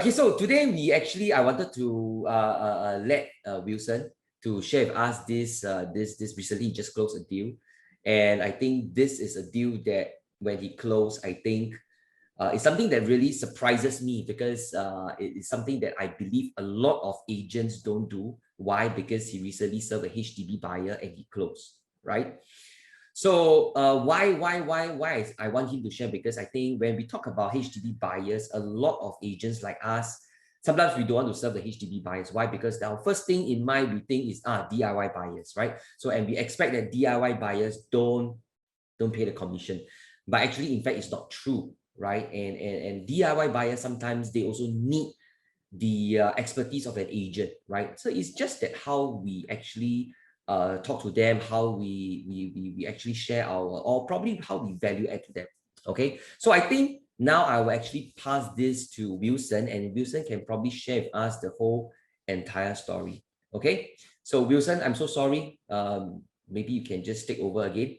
Okay, so today I wanted to let Wilson to share with us this recently he just closed a deal, and I think this is a deal that when he closed, I think it's something that really surprises me because it is something that I believe a lot of agents don't do. Why? Because he recently served a HDB buyer and he closed, right? So why I want him to share, because I think when we talk about HDB buyers, a lot of agents like us, sometimes we don't want to serve the HDB buyers. Why? Because our first thing in mind we think is DIY buyers, right? So and we expect that DIY buyers don't pay the commission, but actually in fact it's not true, right? And DIY buyers sometimes they also need the expertise of an agent, right? So it's just that how we actually talk to them, how we actually share our, or probably how we value add to them. Okay, so I think now I will actually pass this to Wilson, and Wilson can probably share with us the whole entire story. Okay, so Wilson, I'm so sorry. Maybe you can just take over again.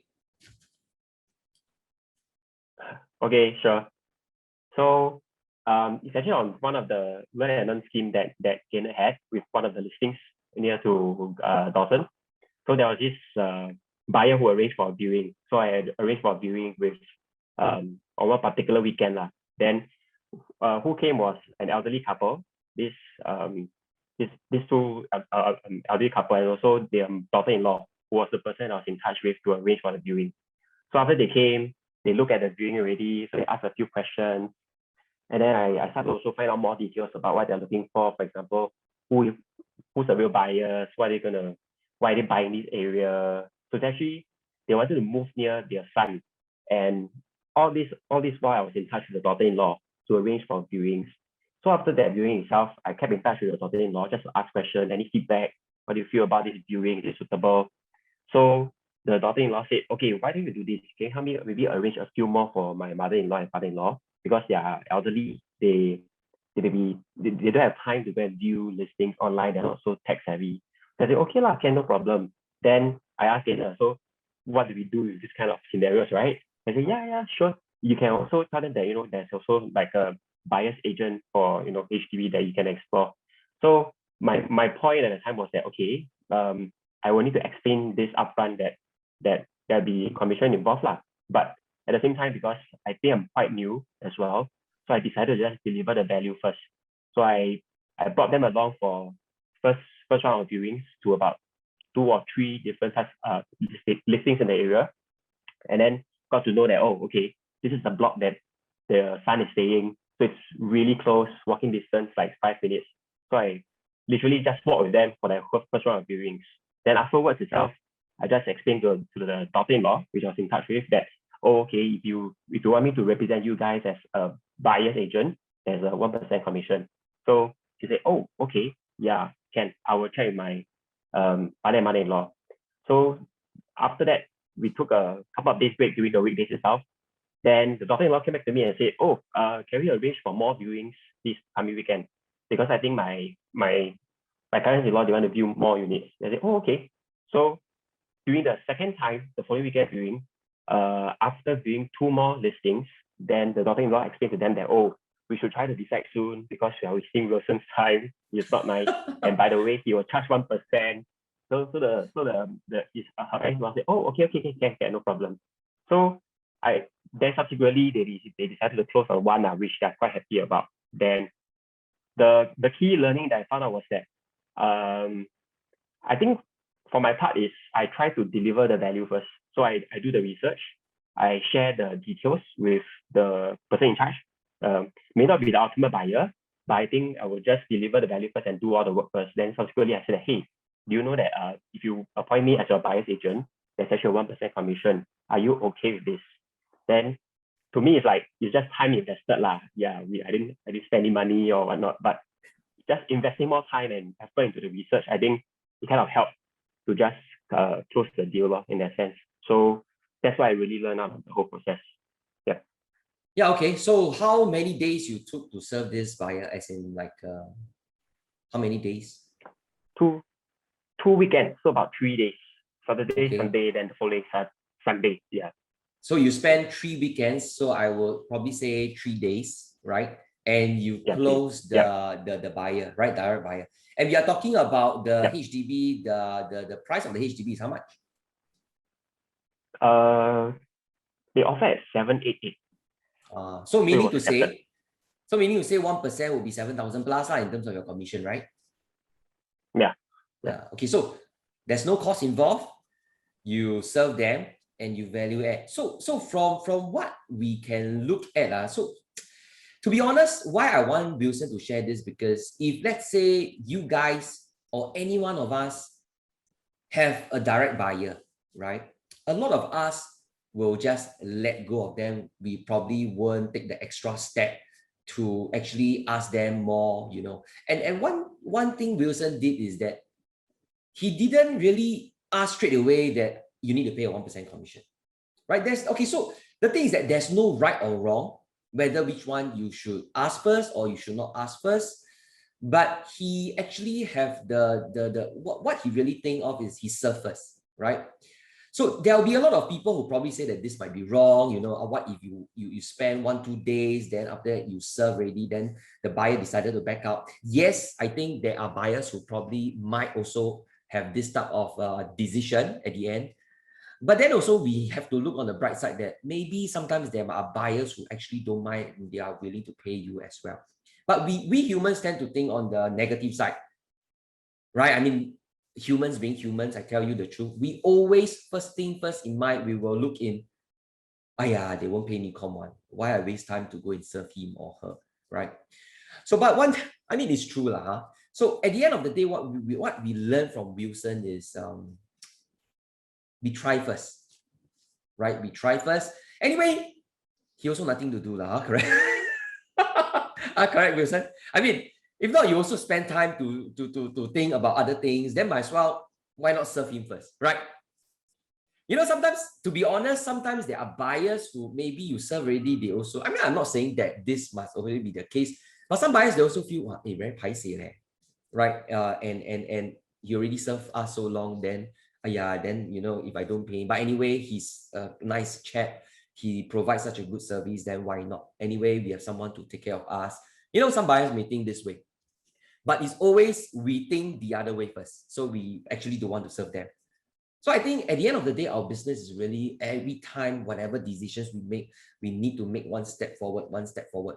Okay, sure. So it's actually on one of the learn and earn scheme that Janet had with one of the listings near to Dawson. So there was this buyer who arranged for a viewing. So I had arranged for a viewing with on one particular weekend lah. Then who came was an elderly couple. This two elderly couple, and also their daughter-in-law, who was the person I was in touch with to arrange for the viewing. So after they came, they looked at the viewing already, so they asked a few questions. And then I started to also find out more details about what they're looking for. For example, who's the real buyers, why are they buying this area? So it's actually, they wanted to move near their son. And all this while I was in touch with the daughter-in-law to arrange for viewings. So after that viewing itself, I kept in touch with the daughter-in-law just to ask questions, any feedback, what do you feel about this viewing, is it suitable? So the daughter-in-law said, okay, why don't you do this? Can you help me maybe arrange a few more for my mother-in-law and father-in-law? Because they are elderly, they don't have time to go and view listings online. They're not so tech savvy. So I said, okay lah, no problem. Then I asked her, so what do we do with this kind of scenarios, right? I said, yeah, sure. You can also tell them that, there's also like a buyer's agent for, HDB that you can explore. So my point at the time was that, okay, I will need to explain this upfront that there'll be commission involved lah. But at the same time, because I think I'm quite new as well, so I decided to just deliver the value first. So I brought them along for first round of viewings to about 2 or 3 different types listings in the area, and then got to know that, oh, okay, this is the block that the son is staying, so it's really close, walking distance, like 5 minutes. So I literally just walked with them for the first round of viewings. Then afterwards itself, I just explained to the daughter-in-law, which I was in touch with, that, oh, okay, if you want me to represent you guys as a buyer's agent, there's a 1% commission. So she said, oh, okay, yeah, I will check with my father and mother-in-law. So after that, we took a couple of days break during the weekdays itself. Then the daughter-in-law came back to me and said, oh, can we arrange for more viewings this coming weekend? Because I think my parents-in-law, they want to view more units. I said, oh, okay. So during the second time, the following weekend viewing, after viewing 2 more listings, then the daughter-in-law explained to them that, oh, we should try to decide soon because we are wasting Wilson's time. It's not nice. And by the way, he will charge 1%. So her parents-in-law said, oh, okay, no problem. So then subsequently they decided to close on one, which they're quite happy about. Then the key learning that I found out was that I think for my part is I try to deliver the value first. So I do the research, I share the details with the person in charge. May not be the ultimate buyer, but I think I will just deliver the value first and do all the work first. Then subsequently I said, hey, do you know that if you appoint me as your buyer's agent, there's actually a 1% commission. Are you okay with this? Then to me, it's like, it's just time invested lah. Yeah, I didn't spend any money or whatnot, but just investing more time and effort into the research, I think it kind of helped to just close the deal in that sense. So that's why I really learned out of the whole process. Yeah. Yeah, okay. So how many days you took to serve this buyer, as in like how many days? Two weekends, so about 3 days. Saturday, Okay. Sunday, then the following Sunday. Yeah. So you spend 3 weekends, so I will probably say 3 days, right? and you Yeah, close yeah, the buyer, right? Direct buyer. And we are talking about the yeah. HDB, the price of the HDB is how much? They offer at 788. So So it meaning was to accepted. say, so meaning to say 1% will be 7,000 plus in terms of your commission, right? Yeah. Yeah. Okay, so there's no cost involved. You serve them and you value add. So from what we can look at, so to be honest, why I want Wilson to share this, because if let's say you guys or any one of us have a direct buyer, right? A lot of us will just let go of them. We probably won't take the extra step to actually ask them more, And one thing Wilson did is that he didn't really ask straight away that you need to pay a 1% commission, right? So the thing is that there's no right or wrong, whether which one you should ask first or you should not ask first. But he actually have what he really think of is he serve first, right? So there'll be a lot of people who probably say that this might be wrong, what if you spend 1-2 days, then after that you serve already, then the buyer decided to back out. Yes, I think there are buyers who probably might also have this type of decision at the end. But then also we have to look on the bright side that maybe sometimes there are buyers who actually don't mind and they are willing to pay you as well. But we humans tend to think on the negative side, right? I mean, humans being humans, I tell you the truth, we always first in mind, we will look in, yeah, they won't pay me common. Why I waste time to go and serve him or her, right? So, but it's true lah. Huh? So at the end of the day, what we learn from Wilson is we try first, right? We try first. Anyway, he also nothing to do lah. Huh? Correct? Correct, Wilson. I mean, if not, you also spend time to think about other things. Then might as well, why not serve him first, right? Sometimes, to be honest, sometimes there are buyers who maybe you serve already, they also, I'm not saying that this must always be the case, but some buyers, they also feel, hey, very paiseh leh, right? And you already served us so long, then, then, if I don't pay, but anyway, he's a nice chap, he provides such a good service, then why not? Anyway, we have someone to take care of us. Some buyers may think this way, but it's always we think the other way first. So we actually don't want to serve them. So I think at the end of the day, our business is really every time, whatever decisions we make, we need to make one step forward,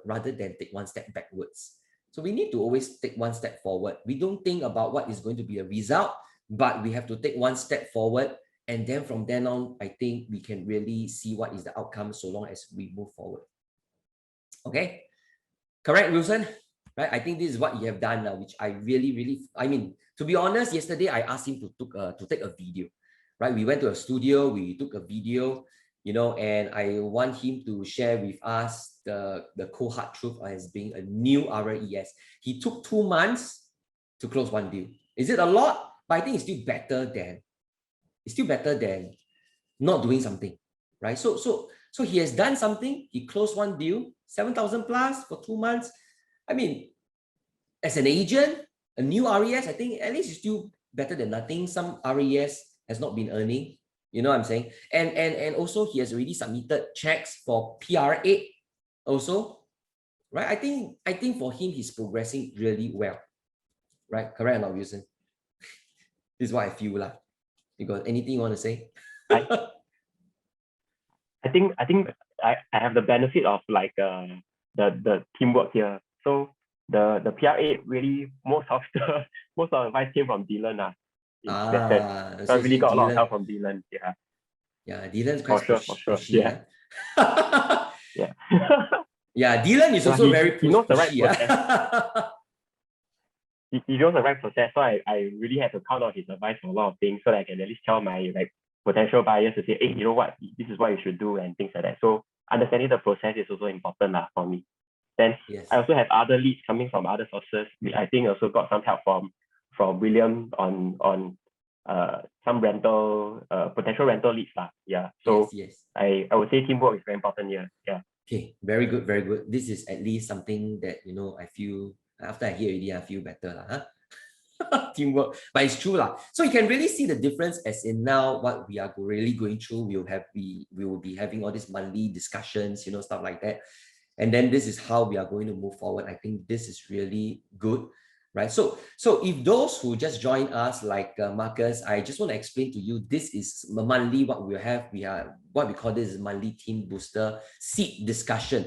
rather than take one step backwards. So we need to always take one step forward. We don't think about what is going to be a result, but we have to take one step forward. And then from then on, I think we can really see what is the outcome so long as we move forward. Okay, correct, Wilson? Right? I think this is what you have done now, which I really, to be honest, yesterday I asked him to take a video. Right? We went to a studio, we took a video, and I want him to share with us the cold hard truth as being a new RES. He took 2 months to close one deal. Is it a lot? But I think it's still better than not doing something, right? So he has done something. He closed one deal, 7,000 plus for 2 months. As an agent, a new RES, I think at least it's still better than nothing. Some RES has not been earning, you know what I'm saying? And also he has already submitted checks for PR8 also, right? I think for him, he's progressing really well, right? Correct or not, Wilson? This is what I feel lah. You got anything you want to say? I think I have the benefit of like the teamwork here. So the PR8 really most of the advice came from Dylan. So I really got a lot of help from Dylan. Yeah. Yeah, Dylan's quite for sure. pushy. Yeah. Yeah, Dylan is also very pushy. He knows the right process. He knows the right process. So I really had to count on his advice for a lot of things so that I can at least tell my potential buyers to say, hey, you know what, this is what you should do and things like that. So understanding the process is also important for me. Then yes. I also have other leads coming from other sources. I think also got some help from William on some potential rental leads. Yeah. So yes. I would say teamwork is very important here. Yeah. Okay, very good, very good. This is at least something that I feel after I hear already, I feel better. Huh? Teamwork, but it's true lah. So you can really see the difference as in now what we are really going through. We will be having all these monthly discussions, stuff like that. And then this is how we are going to move forward. I think this is really good, right? So if those who just joined us, like Marcus, I just want to explain to you, this is monthly what we have. We are what we call this is monthly team booster seed discussion.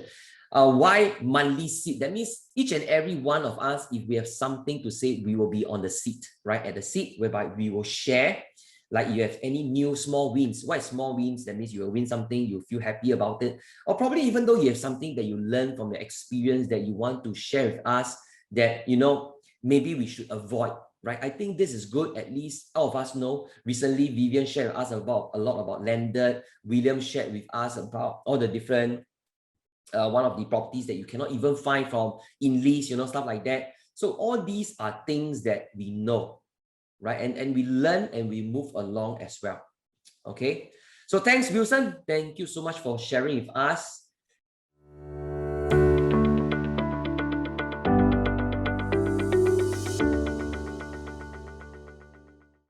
Why monthly seat? That means each and every one of us, if we have something to say, we will be on the seat, right? At the seat, whereby we will share. Like you have any new small wins. What is small wins? That means you will win something, you feel happy about it. Or probably even though you have something that you learn from the experience that you want to share with us that, you know, maybe we should avoid, right? I think this is good. At least all of us know. Recently, Vivian shared with us about a lot about landed. William shared with us about all the different one of the properties that you cannot even find from in lease, you know, stuff like that. So all these are things that we know, right? And we learn and we move along as well. Okay. So thanks, Wilson. Thank you so much for sharing with us.